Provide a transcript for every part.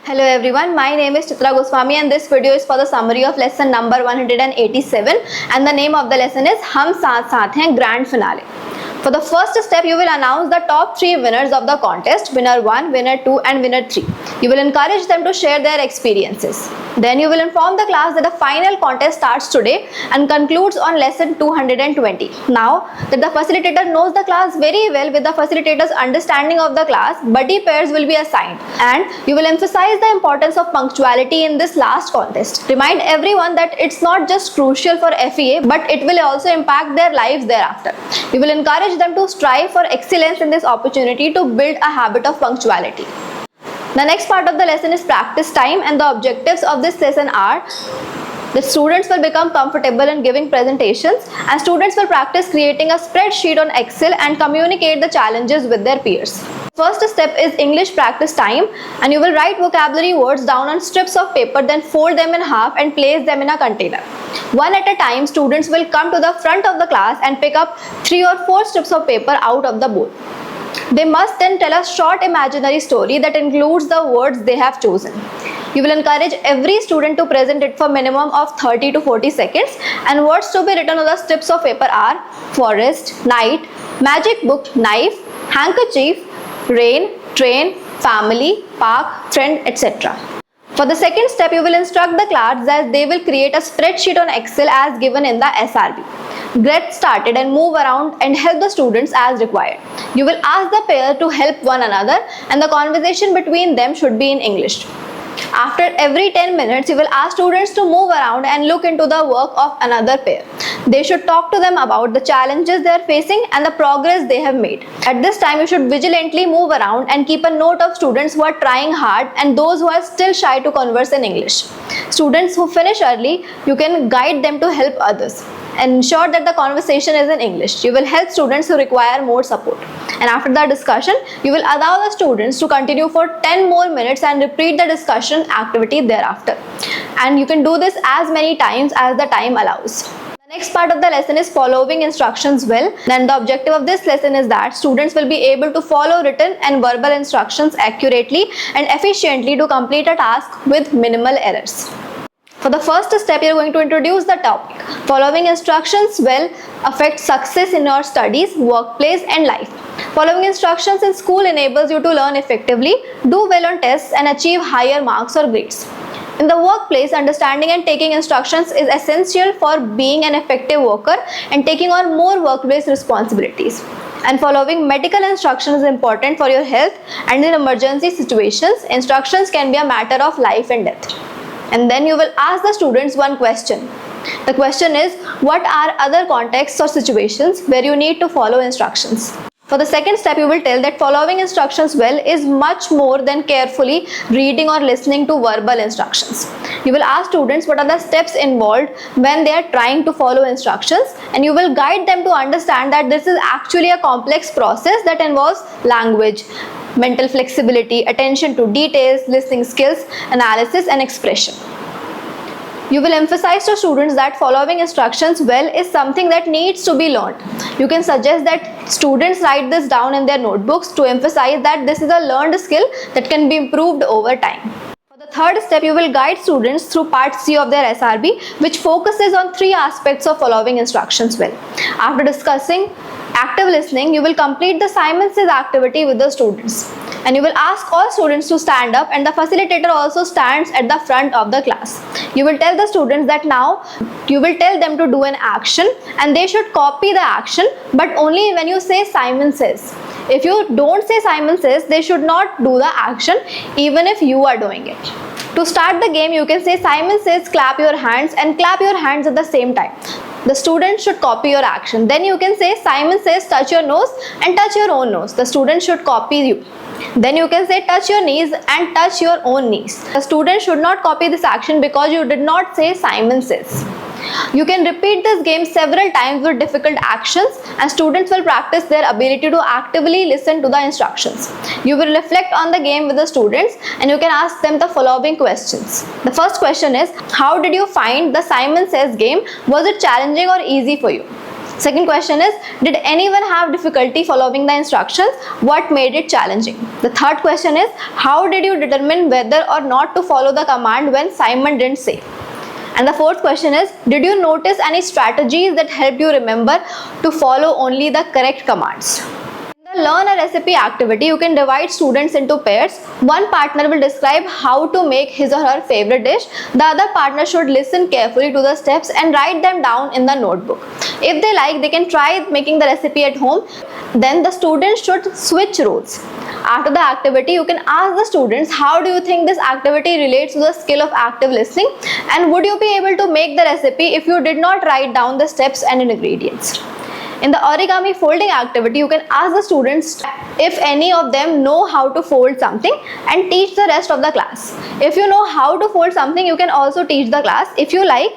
Hello everyone, my name is Chitra Goswami and this video is for the summary of lesson number 187 and the name of the lesson is Hum Saath Saath Hain Grand Finale. For the first step, you will announce the top 3 winners of the contest, winner 1, winner 2 and winner 3. You will encourage them to share their experiences. Then you will inform the class that the final contest starts today and concludes on lesson 220. Now that the facilitator knows the class very well, with the facilitator's understanding of the class, buddy pairs will be assigned and you will emphasize the importance of punctuality in this last contest. Remind everyone that it's not just crucial for FEA but it will also impact their lives thereafter. You will encourage them to strive for excellence in this opportunity to build a habit of punctuality. The next part of the lesson is practice time, and the objectives of this lesson are the students will become comfortable in giving presentations and students will practice creating a spreadsheet on Excel and communicate the challenges with their peers. First step is English practice time, and you will write vocabulary words down on strips of paper, then fold them in half and place them in a container. One at a time, students will come to the front of the class and pick up 3 or 4 strips of paper out of the bowl. They must then tell a short imaginary story that includes the words they have chosen. You will encourage every student to present it for minimum of 30 to 40 seconds, and words to be written on the strips of paper are forest, night, magic book, knife, handkerchief, rain, train, family, park, friend, etc. For the second step, you will instruct the class that they will create a spreadsheet on Excel as given in the SRB. Get started and move around and help the students as required. You will ask the pair to help one another and the conversation between them should be in English. After every 10 minutes, you will ask students to move around and look into the work of another pair. They should talk to them about the challenges they are facing and the progress they have made. At this time, you should vigilantly move around and keep a note of students who are trying hard and those who are still shy to converse in English. Students who finish early, you can guide them to help others and ensure that the conversation is in English. You will help students who require more support. And after the discussion, you will allow the students to continue for 10 more minutes and repeat the discussion activity thereafter. And you can do this as many times as the time allows. The next part of the lesson is following instructions well. Then the objective of this lesson is that students will be able to follow written and verbal instructions accurately and efficiently to complete a task with minimal errors. For the first step, you are going to introduce the topic. Following instructions well affects success in your studies, workplace and life. Following instructions in school enables you to learn effectively, do well on tests and achieve higher marks or grades. In the workplace, understanding and taking instructions is essential for being an effective worker and taking on more workplace responsibilities. And following medical instructions is important for your health, and in emergency situations, instructions can be a matter of life and death. And then you will ask the students one question. The question is, what are other contexts or situations where you need to follow instructions? For the second step, you will tell that following instructions well is much more than carefully reading or listening to verbal instructions. You will ask students what are the steps involved when they are trying to follow instructions, and you will guide them to understand that this is actually a complex process that involves language, mental flexibility, attention to details, listening skills, analysis and expression. You will emphasize to students that following instructions well is something that needs to be learned. You can suggest that students write this down in their notebooks to emphasize that this is a learned skill that can be improved over time. For the third step, you will guide students through part C of their SRB, which focuses on 3 aspects of following instructions well. After discussing active listening, you will complete the Simon Says activity with the students. And you will ask all students to stand up, and the facilitator also stands at the front of the class. You will tell the students that now you will tell them to do an action and they should copy the action, but only when you say Simon Says. If you don't say Simon Says, they should not do the action even if you are doing it. To start the game, you can say Simon Says clap your hands and clap your hands at the same time. The student should copy your action. Then you can say Simon Says touch your nose and touch your own nose. The student should copy you. Then you can say touch your knees and touch your own knees. The student should not copy this action because you did not say Simon Says. You can repeat this game several times with difficult actions, and students will practice their ability to actively listen to the instructions. You will reflect on the game with the students and you can ask them the following questions. The first question is, how did you find the Simon Says game? Was it challenging or easy for you? Second question is, did anyone have difficulty following the instructions? What made it challenging? The third question is, how did you determine whether or not to follow the command when Simon didn't say? And the fourth question is, did you notice any strategies that helped you remember to follow only the correct commands? In the learn a recipe activity, you can divide students into pairs. One partner will describe how to make his or her favorite dish. The other partner should listen carefully to the steps and write them down in the notebook. If they like, they can try making the recipe at home. Then the students should switch roles. After the activity, you can ask the students, how do you think this activity relates to the skill of active listening, and would you be able to make the recipe if you did not write down the steps and ingredients? In the origami folding activity, you can ask the students if any of them know how to fold something and teach the rest of the class. If you know how to fold something, you can also teach the class. If you like,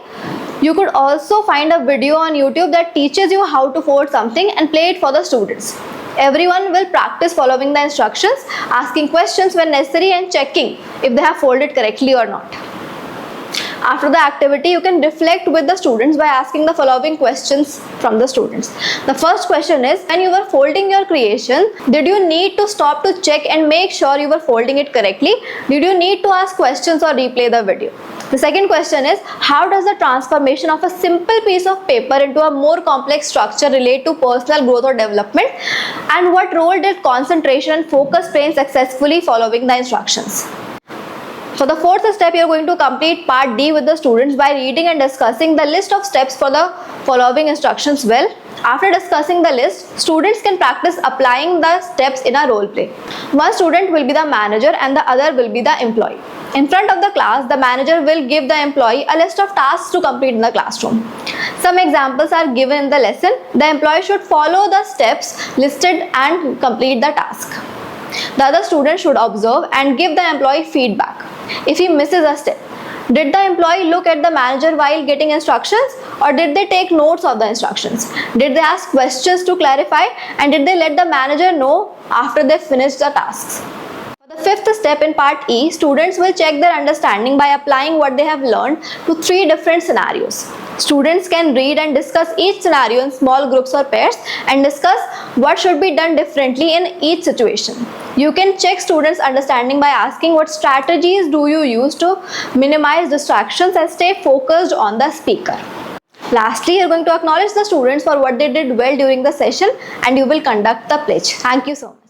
you could also find a video on YouTube that teaches you how to fold something and play it for the students. Everyone will practice following the instructions, asking questions when necessary and checking if they have folded correctly or not. After the activity, you can reflect with the students by asking the following questions from the students. The first question is, when you were folding your creation, did you need to stop to check and make sure you were folding it correctly? Did you need to ask questions or replay the video? The second question is, how does the transformation of a simple piece of paper into a more complex structure relate to personal growth or development? And what role did concentration and focus play in successfully following the instructions? For the fourth step, you are going to complete part D with the students by reading and discussing the list of steps for the following instructions well. After discussing the list, students can practice applying the steps in a role play. One student will be the manager and the other will be the employee. In front of the class, the manager will give the employee a list of tasks to complete in the classroom. Some examples are given in the lesson. The employee should follow the steps listed and complete the task. The other student should observe and give the employee feedback if he misses a step. Did the employee look at the manager while getting instructions, or did they take notes of the instructions? Did they ask questions to clarify, and did they let the manager know after they finished the tasks? For the fifth step in part E, students will check their understanding by applying what they have learned to 3 different scenarios. Students can read and discuss each scenario in small groups or pairs and discuss what should be done differently in each situation. You can check students' understanding by asking what strategies do you use to minimize distractions and stay focused on the speaker. Lastly, you are going to acknowledge the students for what they did well during the session, and you will conduct the pledge. Thank you so much.